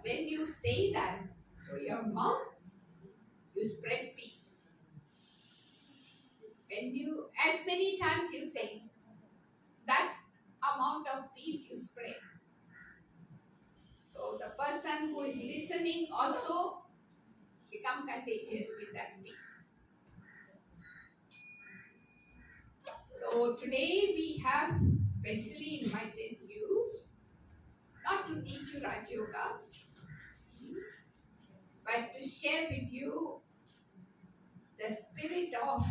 when you say that through your mouth, you spread peace. When you, as many times you say, that amount of peace you spread. So the person who is listening also become contagious with that peace. So today we have specially invited you not to teach you Raj Yoga, but to share with you the spirit of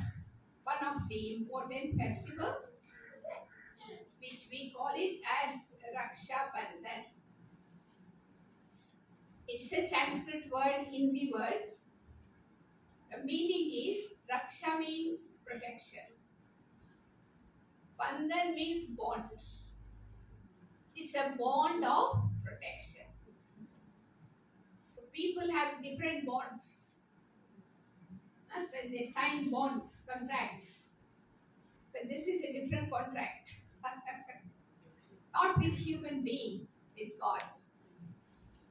one of the important festivals, which we call it as Raksha Bandhan. It's a Sanskrit word, Hindi word. The meaning is Raksha means protection. Bandhan means bond. It's a bond of protection. So people have different bonds. And they sign bonds, contracts. But this is a different contract. Not with human being, with God.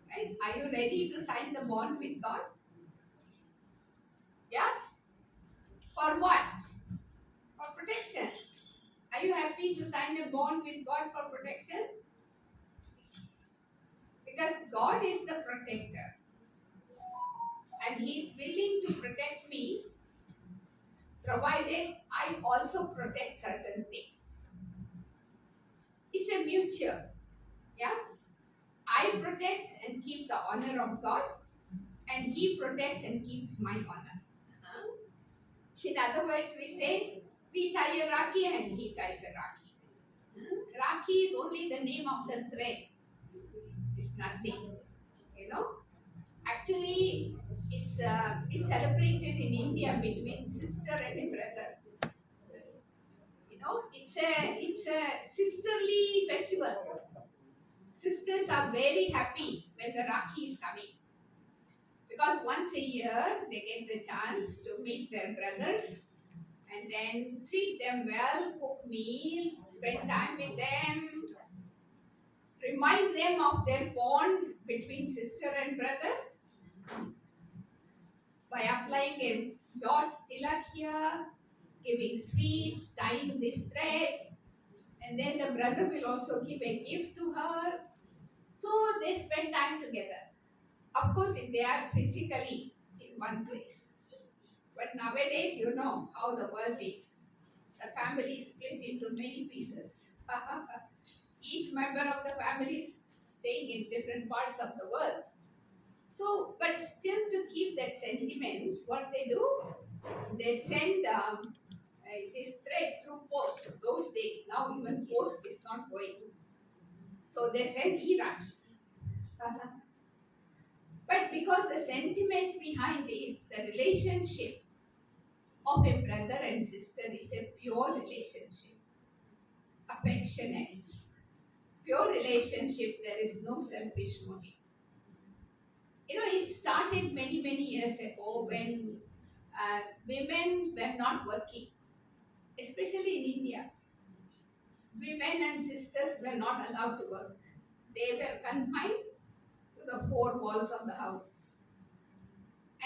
Right? Are you ready to sign the bond with God? Yeah? For what? For protection. Are you happy to sign a bond with God for protection? Because God is the protector. And He is willing to protect me, provided I also protect certain things. It's a mutual. Yeah? I protect and keep the honor of God, and He protects and keeps my honor. In other words, we say, we tie a Rakhi and He ties a Rakhi. Rakhi is only the name of the thread. It's nothing. Actually, it's celebrated in India between sister and a brother. It's a sisterly festival. Sisters are very happy when the Rakhi is coming, because once a year they get the chance to meet their brothers and then treat them well, cook meals, spend time with them, remind them of their bond between sister and brother by applying a dot tilak here, giving sweets, tying this thread, and then the brother will also give a gift to her. So they spend time together. Of course, if they are physically in one place. But nowadays, you know how the world is. The family is split into many pieces. Each member of the family is staying in different parts of the world. So, but still to keep that sentiments, what they do, they send this thread through post. Those days, now even post is not going. So they send e-Rakhis. But because the sentiment behind is the relationship of a brother and sister is a pure relationship, affectionate, pure relationship, there is no selfish motive. It started many, many years ago when women were not working, especially in India. Women and sisters were not allowed to work. They were confined to the four walls of the house.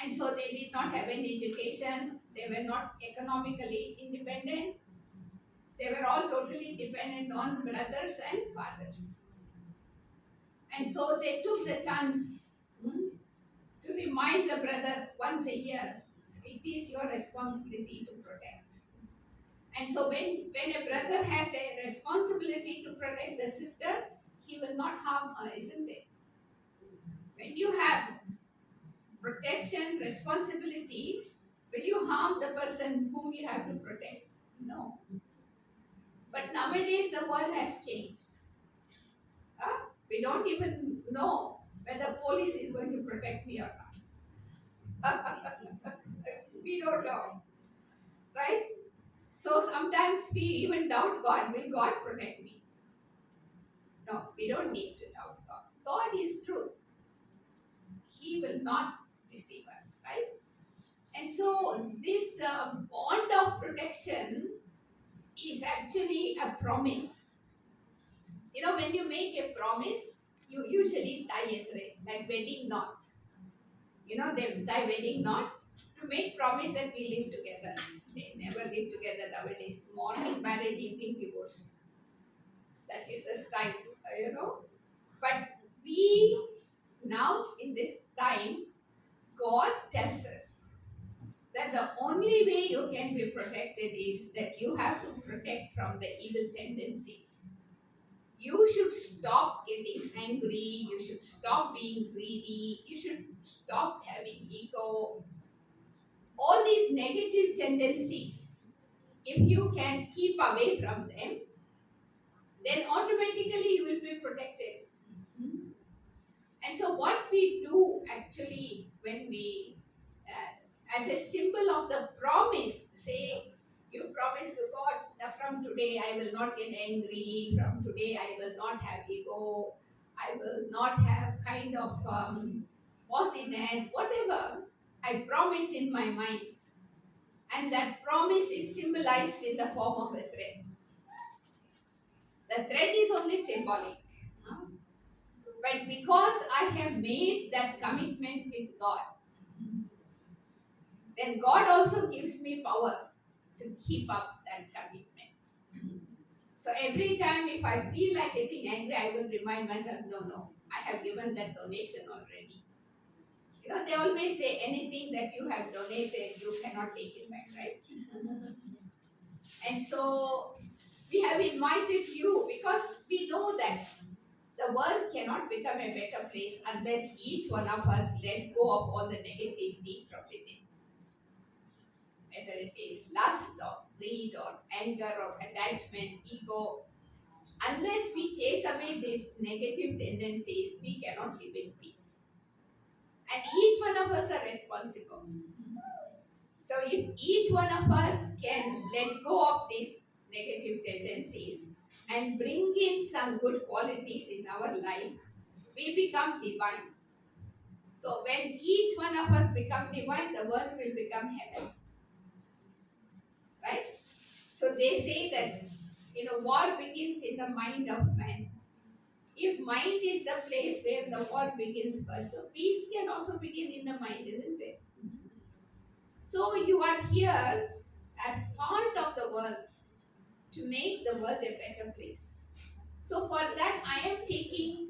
And so they did not have any education, they were not economically independent, they were all totally dependent on brothers and fathers. And so they took the chance to remind the brother once a year, it is your responsibility to protect. And so when a brother has a responsibility to protect the sister, he will not harm her, isn't it? When you have protection, responsibility, will you harm the person whom you have to protect? No. But nowadays the world has changed. We don't even know whether police is going to protect me or not. We don't know. Right? So sometimes we even doubt God. Will God protect me? No, we don't need to doubt God. God is truth. He will not deceive us, right? And so this bond of protection is actually a promise. When you make a promise, you usually tie a thread, like wedding knot. They tie wedding knot to make promise that we live together. They never live together nowadays. Morning marriage, evening divorce. That is a style. But we now in this time, God tells us that the only way you can be protected is that you have to protect from the evil tendencies. You should stop getting angry, you should stop being greedy, you should stop having ego. All these negative tendencies, if you can keep away from them, then automatically you will be protected. And so, what we do actually when we, as a symbol of the promise, say, you promise to God that from today I will not get angry, from today I will not have ego, I will not have kind of bossiness, whatever I promise in my mind. And that promise is symbolized in the form of a thread. The thread is only symbolic. But because I have made that commitment with God, then God also gives me power to keep up that commitment. So every time if I feel like getting angry, I will remind myself, no, I have given that donation already. They always say anything that you have donated, you cannot take it back, right? And so we have invited you because we know that the world cannot become a better place unless each one of us let go of all the negativity from within. Whether it is lust or greed or anger or attachment, ego, unless we chase away these negative tendencies, we cannot live in peace. And each one of us are responsible. So if each one of us can let go of these negative tendencies and bring in some good qualities in our life, we become divine. So when each one of us become divine, the world will become heaven. Right? So they say that war begins in the mind of man. If mind is the place where the war begins first, so peace can also begin in the mind, isn't it? So you are here as part of the world to make the world a better place. So for that, I am taking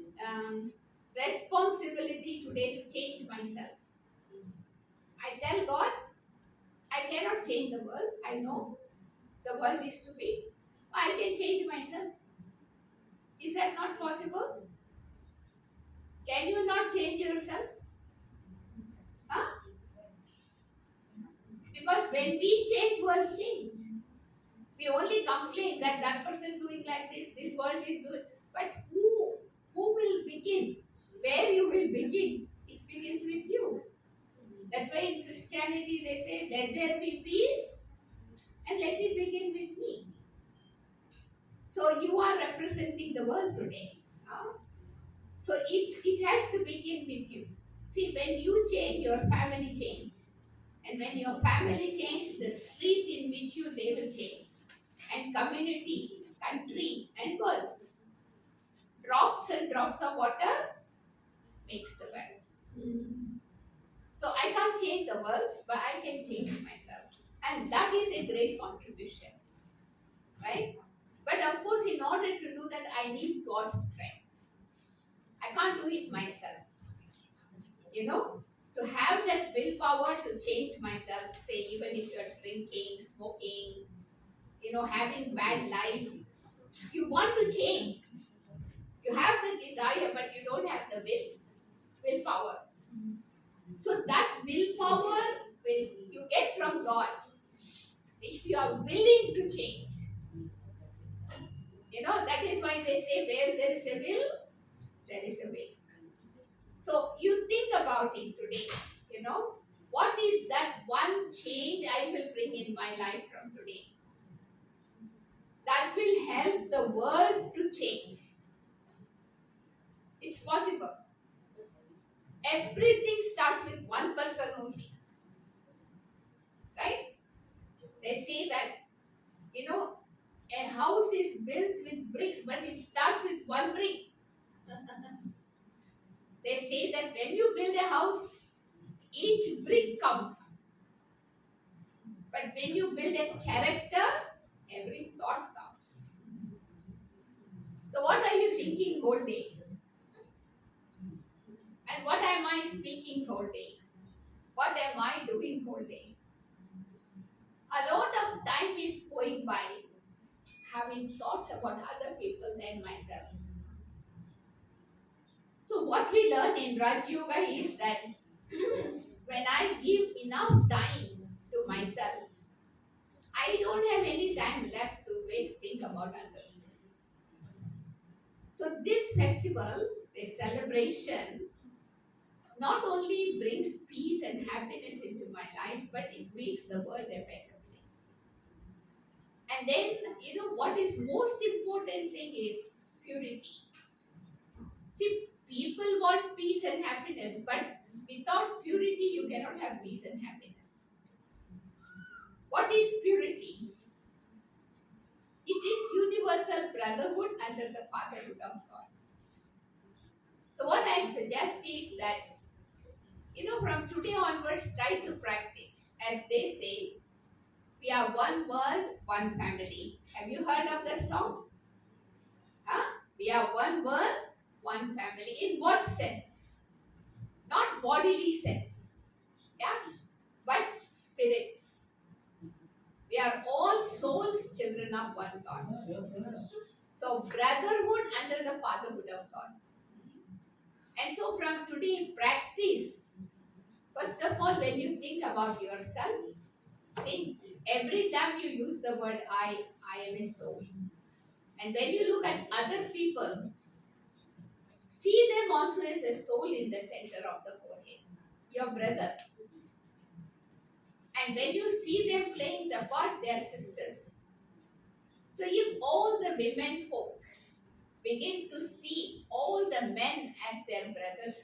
responsibility today to change myself. I tell God, I cannot change the world. I know the world is to be. I can change myself. Is that not possible? Can you not change yourself? Huh? Because when we change, world change. We only complain that that person doing like this world is doing. But who will begin? Where you will begin? It begins with you. That's why in Christianity they say, let there be peace and let it begin with me. So you are representing the world today. So it has to begin with you. See, when you change, your family change. And when your family change, the street in which you they will change. And community, country, and world. Drops and drops of water makes the well. So I can't change the world, but I can change myself. And that is a great contribution. Right? But of course, in order to do that, I need God's strength. I can't do it myself. To have that willpower to change myself, say, even if you're drinking, smoking, having bad life, you want to change. You have the desire, but you don't have the willpower. So that willpower you get from God if you are willing to change. That is why they say where there is a will, there is a way. So you think about it today. What is that one change I will bring in my life from today? That will help the world to change. It's possible. Everything starts with one person only. Right? They say that, a house is built with bricks, but it starts with one brick. They say that when you build a house, each brick counts. But when you build a character, every thought counts. So what are you thinking whole day? And what am I speaking whole day? What am I doing whole day? A lot of time is going by having thoughts about other people than myself. So what we learn in Raj Yoga is that when I give enough time to myself, I don't have any time left to waste think about others. So this festival, this celebration, not only brings peace and happiness into my life, but it makes the world a better place. And then, what is most important thing is purity. See, people want peace and happiness, but without purity, you cannot have peace and happiness. What is purity? It is universal brotherhood under the fatherhood of God. So, what I suggest is that, from today onwards, try to practice. As they say, we are one world, one family. Have you heard of that song? Huh? We are one world, one family. In what sense? Not bodily sense, yeah, but spirits. We are all souls, children of one God. So brotherhood under the fatherhood of God. And so from today, practice. First of all, when you think about yourself, think every time you use the word I am a soul. And when you look at other people, see them also as a soul in the center of the forehead, your brother. And when you see them playing the part, they are sisters. So if all the women folk begin to see all the men as their brothers,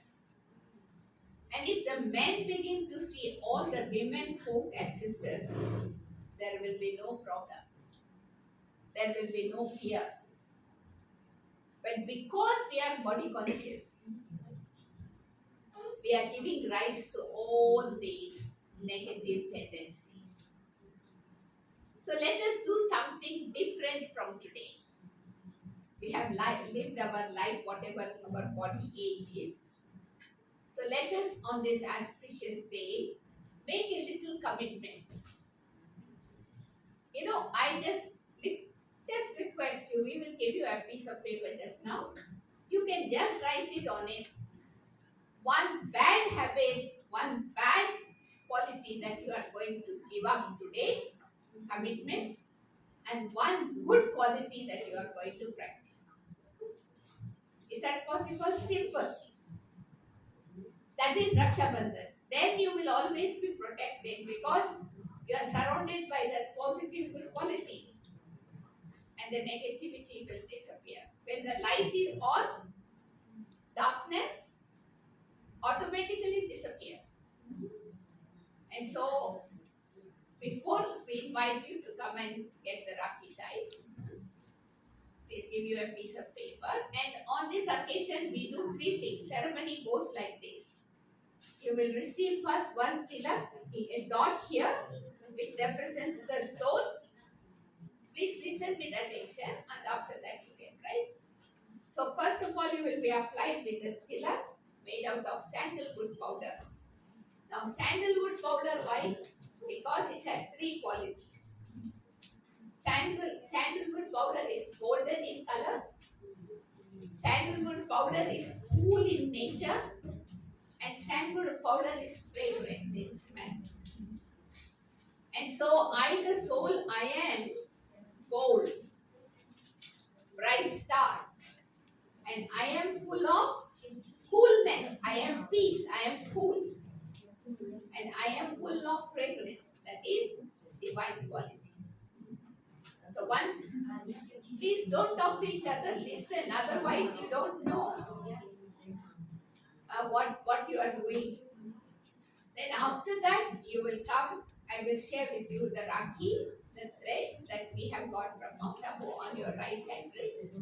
and if the men begin to see all the women folk as sisters, there will be no problem. There will be no fear. But because we are body conscious, we are giving rise to all the negative tendencies. So let us do something different from today. We have lived our life, whatever our body age is. So let us, on this auspicious day, make a little commitment. I just request you, we will give you a piece of paper just now. You can just write it on it. One bad habit, one bad quality that you are going to give up today, commitment, and one good quality that you are going to practice. Is that possible? Simple. That is Raksha Bandhan. Then you will always be protected because you are surrounded by that positive good quality and the negativity will disappear. When the light is on, darkness automatically disappears. And so, before we invite you to come and get the Rakhi tied, we'll give you a piece of paper. And on this occasion, we do 3 things. Ceremony goes like this. You will receive first one tilak, a dot here, which represents the soul. Please listen with attention, and after that you can write. So first of all, you will be applied with a tilak made out of sandalwood powder. Now sandalwood powder, why? Because it has 3 qualities. Sandalwood powder is golden in color. Sandalwood powder is cool in nature. And sandalwood powder is fragrant in smell. And so I, the soul, I am gold, bright star. And I am full of coolness. I am peace. I am cool. And I am full of fragrance. That is divine qualities. So once, please don't talk to each other. Listen. Otherwise, you don't know what you are doing. Then after that, you will come. I will share with you the Rakhi, the thread that we have got from Mount Abu on your right hand wrist.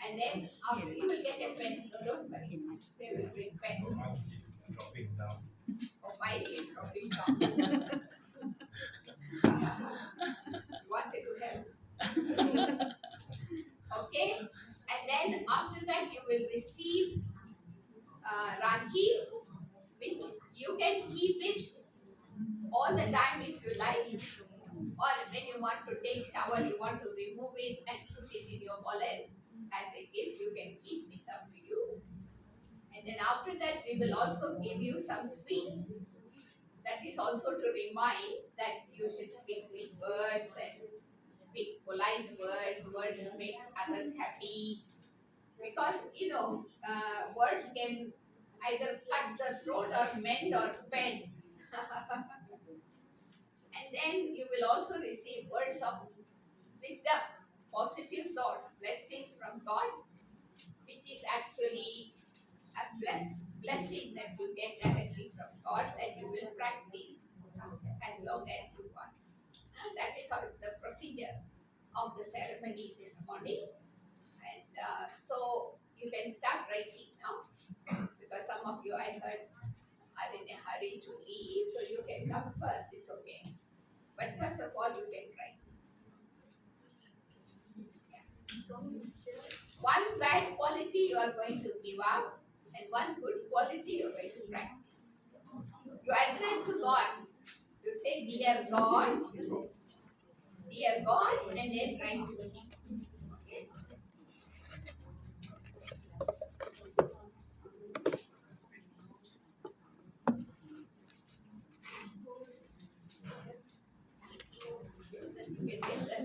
And then after you will get a pen, so don't worry. They will bring pen. Dropping down. Oh, mine is dropping down. You wanted to help. Okay? And then after that you will receive Rakhi, which you can keep it all the time if you like. Or when you want to take shower, you want to remove it and put it in your wallet as a gift, you can keep it, up to you. And then after that, we will also give you some sweets. That is also to remind that you should speak sweet words and speak polite words, words to make others happy. Because, words can either cut the throat or mend or bend. And then you will also receive words of wisdom, positive thoughts, blessings from God, which is actually a blessing that you get directly from God that you will practice as long as you want. And that is how the procedure of the ceremony this morning. And so you can start writing now because some of you I heard are in a hurry to leave, so you can come first, it's okay. But first of all, you can write. One bad quality you are going to give up, and one good quality you are going to practice. You address to God. You say, Dear God, and then write to Him. Okay? Susan, you can get that.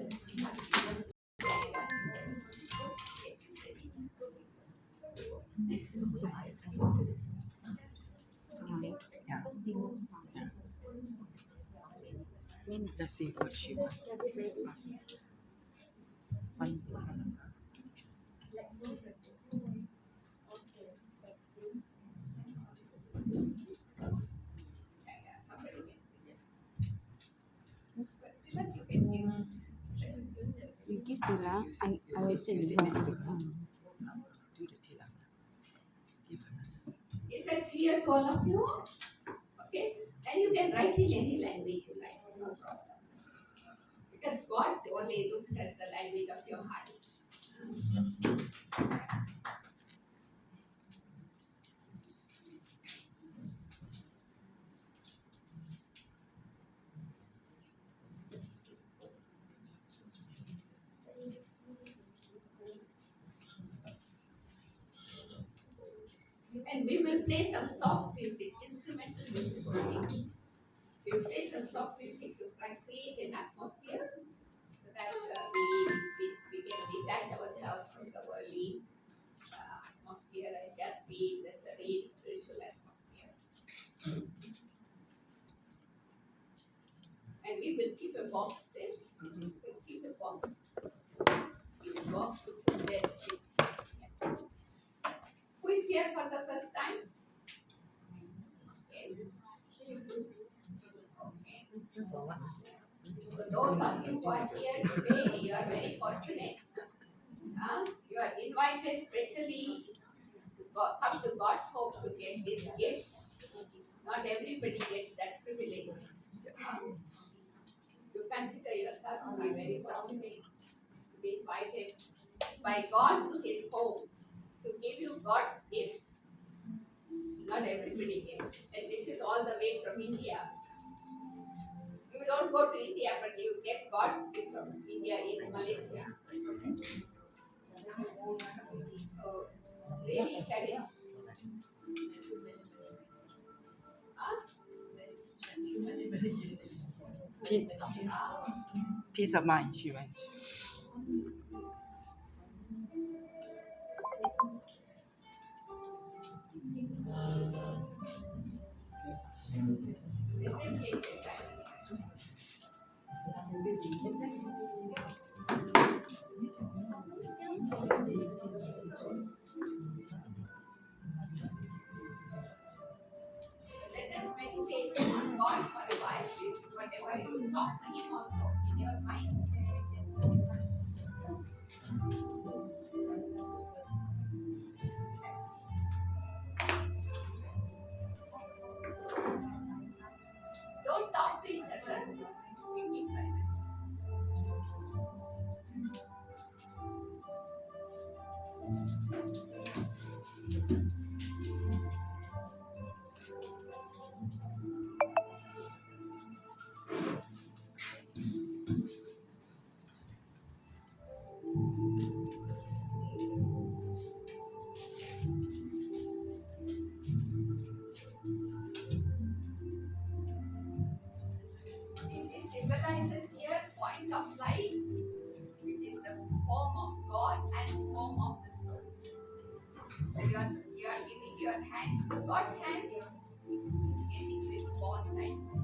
Let's see what she wants. One. But you can give. You give to her, I will sit sit with next to her. her. Do the tilang. Give her. Is that clear to all of you? Okay? And you can write in any language you like, no problem. Because God only looks at the language of your heart. And we will play some soft music, instrumental music. We will play some soft music to create an atmosphere so that we can detach ourselves from the worldly atmosphere and just be in the serene spiritual atmosphere. And we will keep a box there. We'll keep a box. Keep a box to put their chips. Who is here for the first time? Okay. Okay. So those of you who are here today, you are very fortunate. You are invited specially to come to God's hope to get this gift. Not everybody gets that privilege. You consider yourself to be very fortunate to be invited by God to His home to give you God's gift. Not everybody gets. And this is all the way from India. You don't go to India, but you get God's gift from India in Malaysia. So, really cherish. Peace of mind, she went. Let them take their time. Let us meditate on God for a while. Whatever you talk to Him also in your mind. you are giving your hands to God's hand, getting this bond time.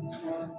Come, come.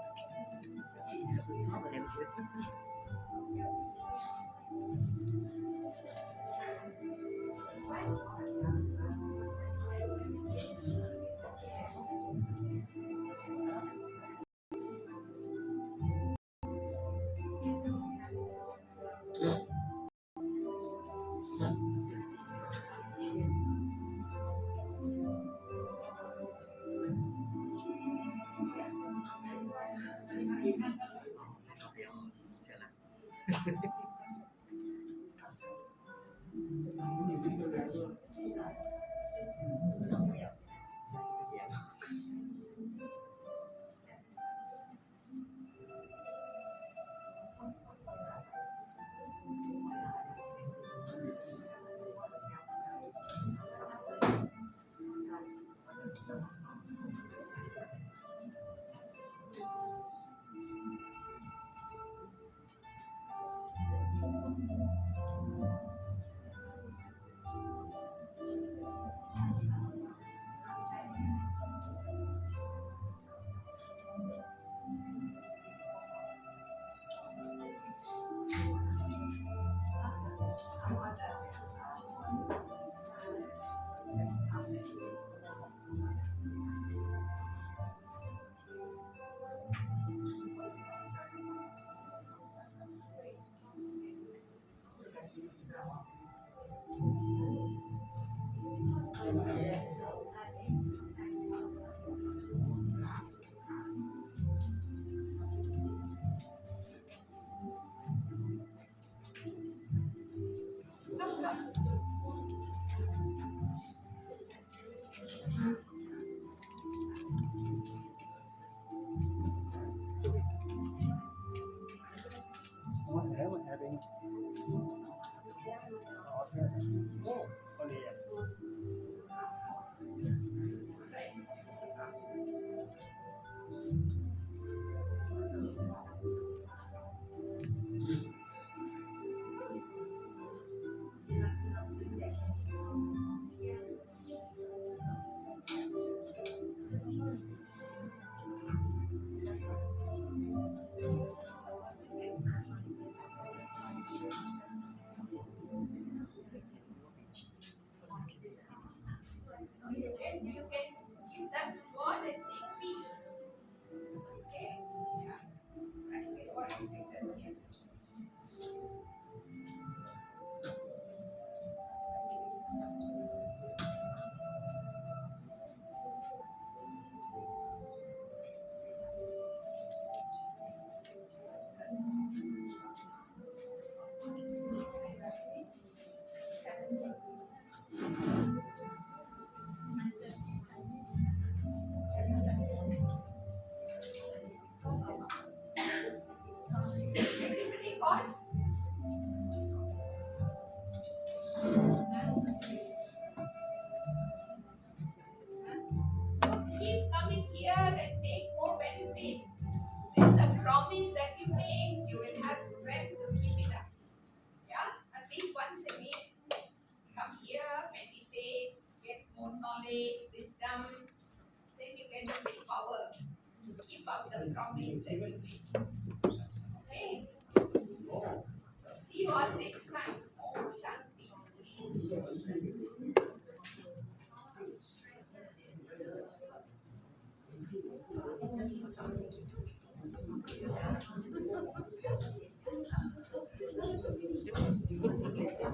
You can give that to God and take peace. Okay? Yeah. Practice what you think is here. Everybody got? So keep coming here and take more benefit. With the promise that you make, you will have strength to keep it up. Yeah? At least once a week, come here, meditate, get more knowledge, wisdom. Then you get the willpower to keep up the promise that you make. Okay? So see you all next time. Om Shanti.